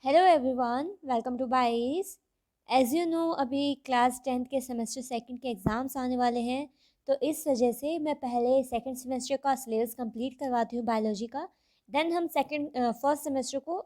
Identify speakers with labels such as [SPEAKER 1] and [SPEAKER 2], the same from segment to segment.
[SPEAKER 1] Hello everyone, welcome to बाईस। As you know, अभी class 10th के सेमेस्टर सेकंड के एग्ज़ाम्स आने वाले हैं। तो इस वजह से मैं पहले सेकंड सेमेस्टर का सिलेबस कंप्लीट करवाती हूँ बायोलॉजी का। देन हम फर्स्ट सेमेस्टर को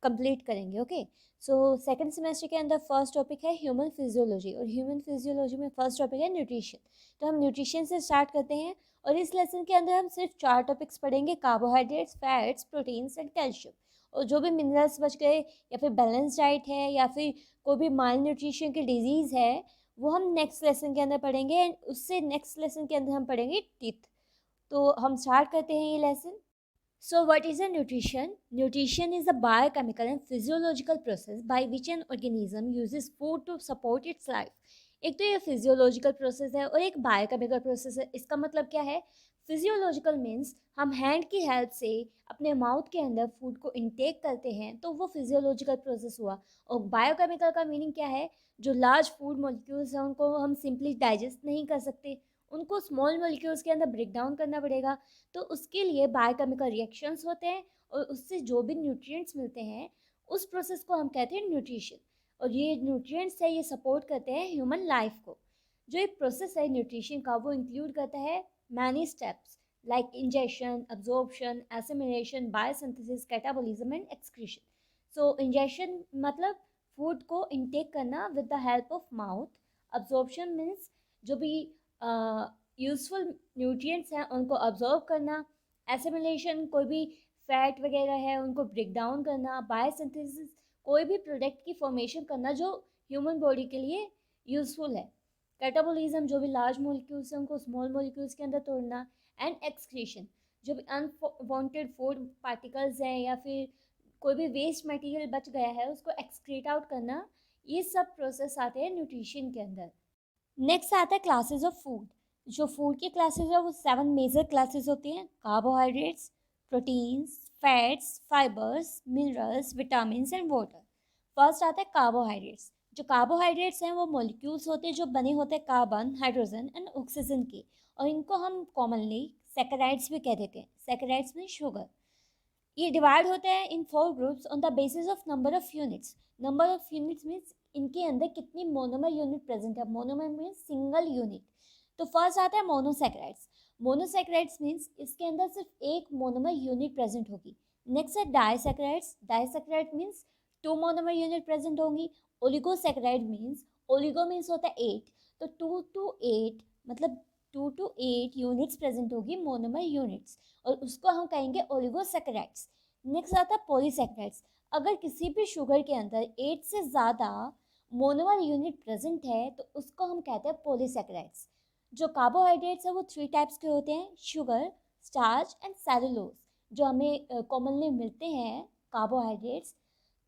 [SPEAKER 1] कंप्लीट करेंगे। ओके, सो सेकंड सेमेस्टर के अंदर फर्स्ट टॉपिक है ह्यूमन फिजियोलॉजी, और ह्यूमन फिजियोलॉजी में फर्स्ट टॉपिक है न्यूट्रिशन। तो हम न्यूट्रिशन से स्टार्ट करते हैं, और इस लेसन के अंदर हम सिर्फ 4 टॉपिक्स पढ़ेंगे: carbohydrates, fats, proteins and calcium. और जो भी मिनरल्स बच गए, या फिर बैलेंस डाइट है, या फिर कोई भी माल न्यूट्रिशन की डिजीज़ है, वो हम नेक्स्ट लेसन के अंदर पढ़ेंगे। एंड उससे नेक्स्ट लेसन के अंदर हम पढ़ेंगे टीथ। तो हम स्टार्ट करते हैं ये lesson. So, what is a nutrition? Nutrition is a biochemical and physiological process by which an organism uses food to support its life. एक तो ये फिजियोलॉजिकल प्रोसेस है और एक बायोकेमिकल प्रोसेस है। इसका मतलब क्या है? फिजियोलॉजिकल मीन्स हम हैंड की हेल्प से अपने माउथ के अंदर फूड को इनटेक करते हैं, तो वो फिजियोलॉजिकल प्रोसेस हुआ। और बायोकेमिकल का मीनिंग क्या है? जो लार्ज फूड मॉलिक्यूल्स हैं उनको हम सिंपली डाइजेस्ट नहीं कर सकते, उनको स्मॉल मॉलिक्यूल्स के अंदर ब्रेक डाउन करना पड़ेगा। तो उसके लिए बायोकेमिकल रिएक्शंस होते हैं, और उससे जो भी न्यूट्रिएंट्स मिलते हैं, उस प्रोसेस को हम कहते हैं न्यूट्रिशन। और ये न्यूट्रिएंट्स है, ये सपोर्ट करते हैं ह्यूमन लाइफ को। जो एक प्रोसेस है न्यूट्रिशन का, वो इंक्लूड करता है many steps like injection, absorption, assimilation, biosynthesis, catabolism and excretion. So injection मतलब फूड को इनटेक करना with the help of mouth. Absorption means जो भी यूजफुल न्यूट्रिएंट्स हैं उनको अब्जॉर्व करना। एसिमिलेशन कोई भी फैट वगैरह है उनको ब्रेक डाउन करना। बायोसिंथेसिस कोई भी प्रोडक्ट की फॉर्मेशन करना जो ह्यूमन बॉडी के लिए यूजफुल है। कैटाबॉलिज्म जो भी लार्ज मॉलिक्यूल्स हैं उनको स्मॉल मॉलिक्यूल्स के अंदर तोड़ना। एंड एक्सक्रीशन जो भी अनवांटेड फूड पार्टिकल्स हैं, या फिर कोई भी वेस्ट मटेरियल बच गया है उसको एक्सक्रीट आउट करना। ये सब प्रोसेस आते हैं न्यूट्रिशन के अंदर। नेक्स्ट आता है क्लासेस ऑफ फूड। जो फूड की क्लासेस है वो 7 मेजर क्लासेस होती हैं: carbohydrates, proteins, fats, fibres, minerals, vitamin and water. First आता है कार्बोहाइड्रेट्स। जो कार्बोहाइड्रेट्स हैं वो मॉलिक्यूल्स होते हैं जो बने होते हैं कार्बन, हाइड्रोजन एंड ऑक्सीजन के, और इनको हम कॉमनली सैकराइड्स भी कह देते हैं। सैकराइड्स में शुगर। ये डिवाइड होते हैं इन 4 groups on the basis of number of units. Number of units means इनके अंदर कितनी मोनोमर यूनिट प्रेजेंट है। Monomer means single unit. तो फर्स्ट आता है मोनोसैकेराइड्स। मोनोसैकेराइड्स मीन्स इसके अंदर सिर्फ एक मोनोमर यूनिट प्रेजेंट होगी। नेक्स्ट है disaccharides. Disaccharide means 2 monomer unit present होंगी। ओलिगोसैकेराइड मीन्स, ओलिगो मीन्स होता है 8, तो 2 to 8 मतलब 2 to 8 यूनिट्स प्रेजेंट होगी, मोनोमर यूनिट्स, और उसको हम कहेंगे ओलिगोसैकेराइड्स। नेक्स्ट आता है पॉलीसैकेराइड्स। अगर किसी भी शुगर के अंदर 8 से ज़्यादा मोनोमर यूनिट प्रेजेंट है तो उसको हम कहते हैं पॉलीसैकेराइड्स। जो कार्बोहाइड्रेट्स है वो 3 टाइप्स के होते हैं: शुगर, स्टार्च एंड सेलुलोज। जो हमें कॉमनली मिलते हैं कार्बोहाइड्रेट्स,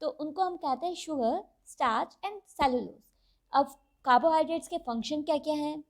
[SPEAKER 1] तो उनको हम कहते हैं शुगर, स्टार्च एंड सेलुलोज। अब कार्बोहाइड्रेट्स के फंक्शन क्या क्या हैं?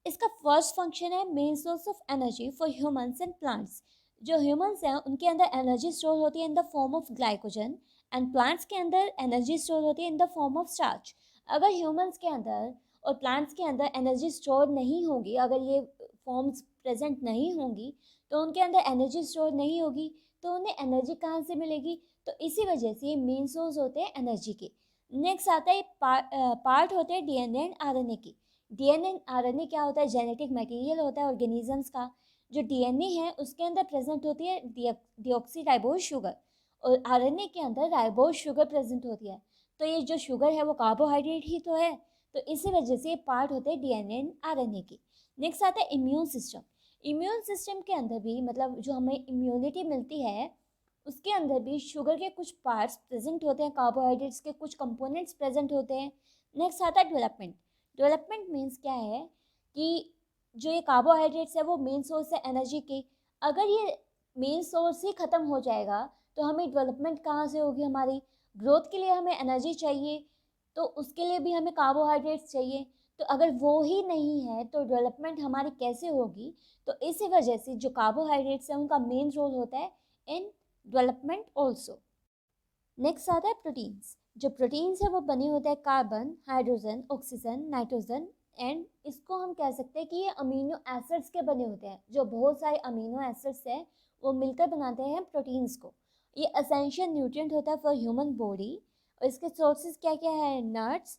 [SPEAKER 1] इसका फर्स्ट फंक्शन है main source of energy for humans and plants. जो ह्यूमंस हैं उनके अंदर एनर्जी स्टोर होती है in the form of glycogen, and plants के अंदर एनर्जी स्टोर होती है in the form of starch. अगर ह्यूमंस के अंदर और प्लांट्स के अंदर एनर्जी स्टोर नहीं होगी, अगर ये फॉर्म्स प्रेजेंट नहीं होंगी, तो उनके अंदर एनर्जी स्टोर नहीं होगी, तो उन्हें एनर्जी कहाँ से मिलेगी? तो इसी वजह से ये मेन सोर्स होते हैं एनर्जी के। नेक्स्ट आता है पार्ट होते हैं डीएनए एंड आरएनए की। डीएनए एंड आरएनए क्या होता है? जेनेटिक मटेरियल होता है ऑर्गेनिजम्स का। जो डीएनए है उसके अंदर प्रेजेंट होती है डीऑक्सीराइबोज शुगर, और आरएनए के अंदर राइबोज शुगर प्रेजेंट होती है। तो ये जो शुगर है वो कार्बोहाइड्रेट ही तो है, तो इसी वजह से ये पार्ट होते हैं डीएनए एंड आरएनए के। नेक्स्ट आता है इम्यून सिस्टम। इम्यून सिस्टम के अंदर भी, मतलब जो हमें इम्यूनिटी मिलती है, उसके अंदर भी शुगर के कुछ पार्ट्स प्रेजेंट होते हैं, कार्बोहाइड्रेट्स के कुछ कंपोनेंट्स प्रेजेंट होते हैं। नेक्स्ट आता है डेवलपमेंट। डेवलपमेंट मीन्स क्या है कि जो ये कार्बोहाइड्रेट्स है वो मेन सोर्स है एनर्जी की। अगर ये मेन सोर्स ही ख़त्म हो जाएगा तो हमें डेवलपमेंट कहाँ से होगी? हमारी ग्रोथ के लिए हमें एनर्जी चाहिए, तो उसके लिए भी हमें कार्बोहाइड्रेट्स चाहिए। तो अगर वो ही नहीं है तो डेवलपमेंट हमारी कैसे होगी? तो इसी वजह से जो कार्बोहाइड्रेट्स हैं उनका मेन रोल होता है इन डेवलपमेंट ऑल्सो। नेक्स्ट आता है प्रोटीन्स। जो प्रोटीन्स है वो बने होते हैं carbon, hydrogen, oxygen, nitrogen, and इसको हम कह सकते हैं कि ये अमीनो एसिड्स के बने होते हैं। जो बहुत सारे अमीनो एसिड्स हैं वो मिलकर बनाते हैं प्रोटीन्स को। ये असेंशियल न्यूट्रिएंट होता है फॉर ह्यूमन बॉडी। और इसके सोर्सेज क्या क्या है? Nuts,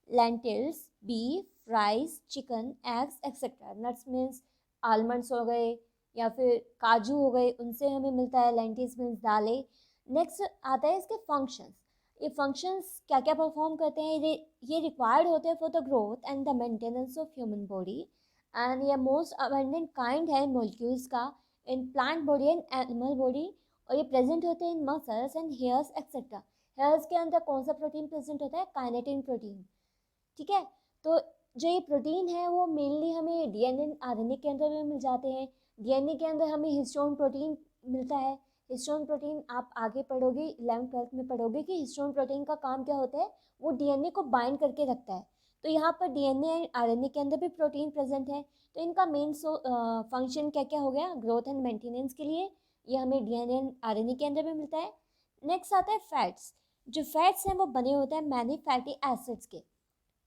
[SPEAKER 1] lentils, beef, rice, chicken, eggs etcetera. Nuts means almonds हो गए या फिर काजू हो गए, उनसे हमें मिलता है। लेंटिल्स मीन्स दालें। नेक्स्ट आता है इसके फंक्शंस। ये फंक्शंस क्या क्या परफॉर्म करते हैं? ये रिक्वायर्ड होते हैं for the growth and the maintenance of human body. And ये मोस्ट अबंडेंट काइंड है मॉलिक्यूल्स का in plant body and animal body. और ये प्रेजेंट होते हैं in muscles and hairs etcetera. Hairs के अंदर कौन सा प्रोटीन प्रेजेंट होता है? Kinetin protein. ठीक है। तो जो ये प्रोटीन है वो मेनली हमें डीएनए आरएनए के अंदर भी मिल जाते हैं। डीएनए के अंदर हमें हिस्टोन प्रोटीन मिलता है। हिस्टोन प्रोटीन आप आगे पढ़ोगे, 11th-12th में पढ़ोगे कि हिस्टोन प्रोटीन का काम क्या होता है, वो डीएनए को बाइंड करके रखता है। तो यहाँ पर डीएनए एंड आरएनए के अंदर भी प्रोटीन प्रेजेंट है। तो इनका मेन फंक्शन क्या क्या हो गया? ग्रोथ एंड मेंटेनेंस के लिए ये हमें डीएनए एंड आरएनए के अंदर भी मिलता है। नेक्स्ट आता है फैट्स। जो फैट्स हैं वो बने होते हैं मैनी फैटी एसिड्स के।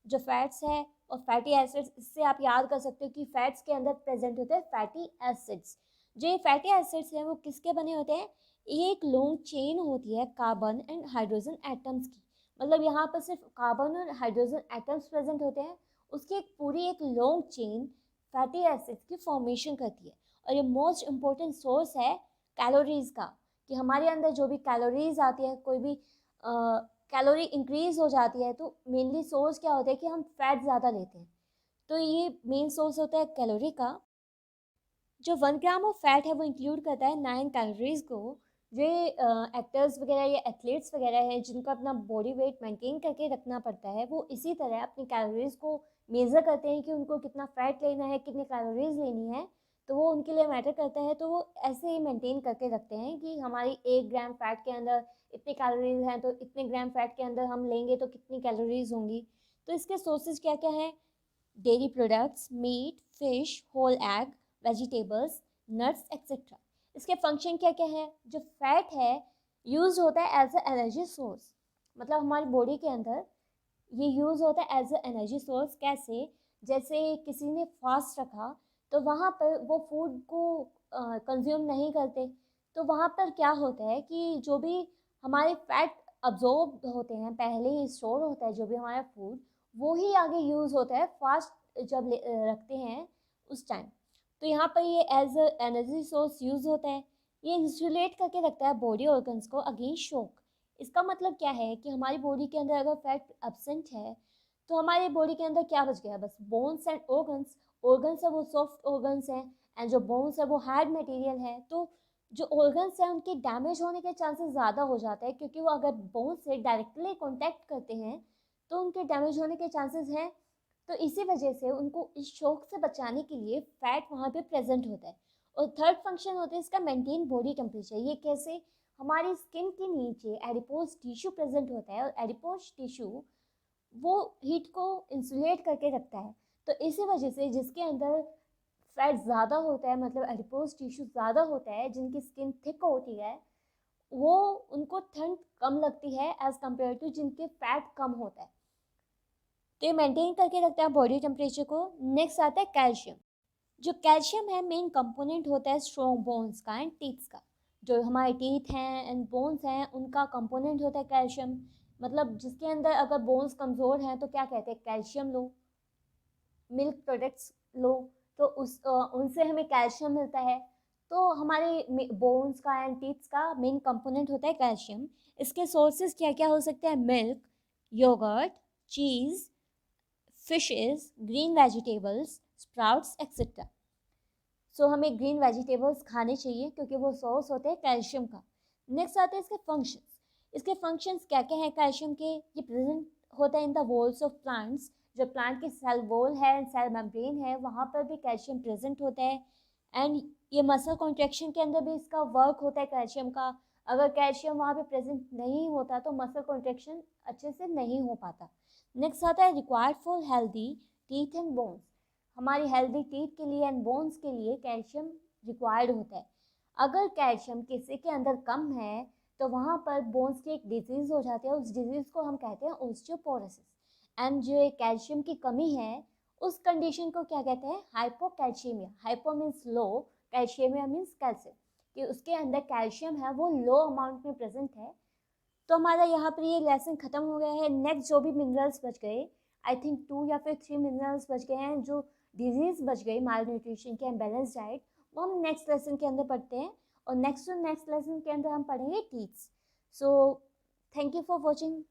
[SPEAKER 1] जो फैट्स है और फैटी एसिड्स, इससे आप याद कर सकते हो कि फैट्स के अंदर प्रेजेंट होते हैं फैटी एसिड्स। जो ये फैटी एसिड्स हैं वो किसके बने होते हैं? एक लॉन्ग चेन होती है कार्बन एंड हाइड्रोजन एटम्स की। मतलब यहाँ पर सिर्फ कार्बन और हाइड्रोजन एटम्स प्रेजेंट होते हैं, उसकी एक पूरी एक लॉन्ग चेन फैटी एसिड्स की फॉर्मेशन करती है। और ये मोस्ट इम्पोर्टेंट सोर्स है कैलोरीज का, कि हमारे अंदर जो भी कैलोरीज आती है, कोई भी कैलोरी इंक्रीज हो जाती है, तो मेनली सोर्स क्या होता है कि हम फैट ज़्यादा लेते हैं। तो ये मेन सोर्स होता है कैलोरी का। जो 1 ग्राम ऑफ फैट है वो इंक्लूड करता है 9 कैलोरीज को। जो एक्टर्स वगैरह या एथलीट्स वगैरह हैं जिनको अपना बॉडी वेट मेंटेन करके रखना पड़ता है, वो इसी तरह अपनी कैलोरीज को मेज़र करते हैं कि उनको कितना फ़ैट लेना है, कितनी कैलोरीज लेनी है। तो वो उनके लिए मैटर करता है, तो वो ऐसे ही मेंटेन करके रखते हैं कि हमारी 1 ग्राम फैट के अंदर इतनी कैलोरीज हैं, तो इतने ग्राम फैट के अंदर हम लेंगे तो कितनी कैलोरीज होंगी। तो इसके सोर्सेज क्या क्या हैं? Dairy products, meat, fish, whole egg, vegetables, nuts etcetera. इसके फंक्शन क्या क्या है? जो फैट है यूज होता है एज अ एनर्जी सोर्स। मतलब हमारी बॉडी के अंदर ये यूज़ होता है एज अ एनर्जी सोर्स। कैसे? जैसे किसी ने फास्ट रखा तो वहाँ पर वो फूड को कंज्यूम नहीं करते, तो वहाँ पर क्या होता है कि जो भी हमारे फैट अब्जॉर्ब होते हैं, पहले ही स्टोर होता है जो भी हमारा फूड, वो ही आगे यूज़ होता है फास्ट जब रखते हैं उस टाइम। तो यहाँ पर ये as a energy source use होता है। ये इंसुलेट करके रखता है बॉडी ऑर्गन्स को अगेंस्ट शॉक। इसका मतलब क्या है कि हमारी बॉडी के अंदर अगर फैट एब्सेंट है तो हमारी बॉडी के अंदर क्या बच गया? बस बोन्स एंड ऑर्गन्स। ऑर्गन्स है वो सॉफ्ट ऑर्गन्स हैं, एंड जो बोन्स है वो हार्ड मटेरियल है। तो जो ऑर्गन्स हैं उनके डैमेज होने के चांसेस ज़्यादा हो जाते हैं, क्योंकि वो अगर बोन से डायरेक्टली कॉन्टैक्ट करते हैं तो उनके डैमेज होने के चांसेस हैं। तो इसी वजह से उनको इस शॉक से बचाने के लिए फैट वहाँ पे प्रेजेंट होता है। और थर्ड फंक्शन होता है इसका मेंटेन बॉडी टेम्परेचर। ये कैसे? हमारी स्किन के नीचे एडिपोज टिश्यू प्रेजेंट होता है, और एडिपोज टिश्यू वो हीट को इंसुलेट करके रखता है। तो इसी वजह से जिसके अंदर फैट ज़्यादा होता है, मतलब एडिपोज टिश्यू ज़्यादा होता है, जिनकी स्किन थिक होती है, वो उनको ठंड कम लगती है एज़ कम्पेयर टू जिनके फैट कम होता है। तो ये मेंटेन करके रखता है बॉडी टेम्परेचर को। नेक्स्ट आता है कैल्शियम। जो कैल्शियम है मेन कंपोनेंट होता है स्ट्रॉन्ग बोन्स का एंड टीथ्स का। जो हमारे टीथ हैं एंड बोन्स हैं उनका कंपोनेंट होता है कैल्शियम। मतलब जिसके अंदर अगर बोन्स कमज़ोर हैं तो क्या कहते हैं? कैल्शियम लो। मिल्क प्रोडक्ट्स लो, तो उनसे हमें कैल्शियम मिलता है। तो हमारे बोन्स का एंड टीथ्स का मेन कंपोनेंट होता है कैल्शियम। इसके सोर्सेज क्या क्या हो सकते हैं? Milk, yoghurt, cheese, fishes, green vegetables, sprouts etcetera. So हमें ग्रीन वेजिटेबल्स खाने चाहिए क्योंकि वो सोर्स होते हैं कैल्शियम का। नेक्स्ट आते हैं इसके फंक्शंस। इसके फंक्शंस क्या क्या हैं कैल्शियम के? ये प्रेजेंट होता है in the walls of plants. जो प्लांट के सेल वॉल है, सेल मेम्ब्रेन है, वहाँ पर भी कैल्शियम प्रेजेंट होता है। एंड ये मसल कॉन्ट्रैक्शन के अंदर भी इसका वर्क होता है कैल्शियम का। अगर कैल्शियम वहाँ पे प्रेजेंट नहीं होता तो मसल कॉन्ट्रैक्शन अच्छे से नहीं हो पाता। नेक्स्ट आता है required for healthy teeth and bones. हमारी हेल्दी टीथ के लिए एंड बोन्स के लिए कैल्शियम रिक्वायर्ड होता है। अगर कैल्शियम किसी के अंदर कम है तो वहाँ पर बोन्स की एक डिजीज़ हो जाती है, उस डिजीज़ को हम कहते हैं ऑस्टियोपोरोसिस। एंड जो एक कैल्शियम की कमी है उस कंडीशन को क्या कहते हैं? Hypocalcaemia. Hypo means low, calcaemia means calcium. कि उसके अंदर कैल्शियम है वो लो अमाउंट में प्रेजेंट है। तो हमारा यहाँ पर ये लेसन ख़त्म हो गया है। नेक्स्ट जो भी मिनरल्स बच गए, आई थिंक 2 या फिर 3 मिनरल्स बच गए हैं, जो डिजीज़ बच गई माल न्यूट्रिशन के, अनबैलेंस डाइट, वो हम नेक्स्ट लेसन के अंदर पढ़ते हैं। और नेक्स्ट लेसन के अंदर हम पढ़ेंगे teeths. So thank you for watching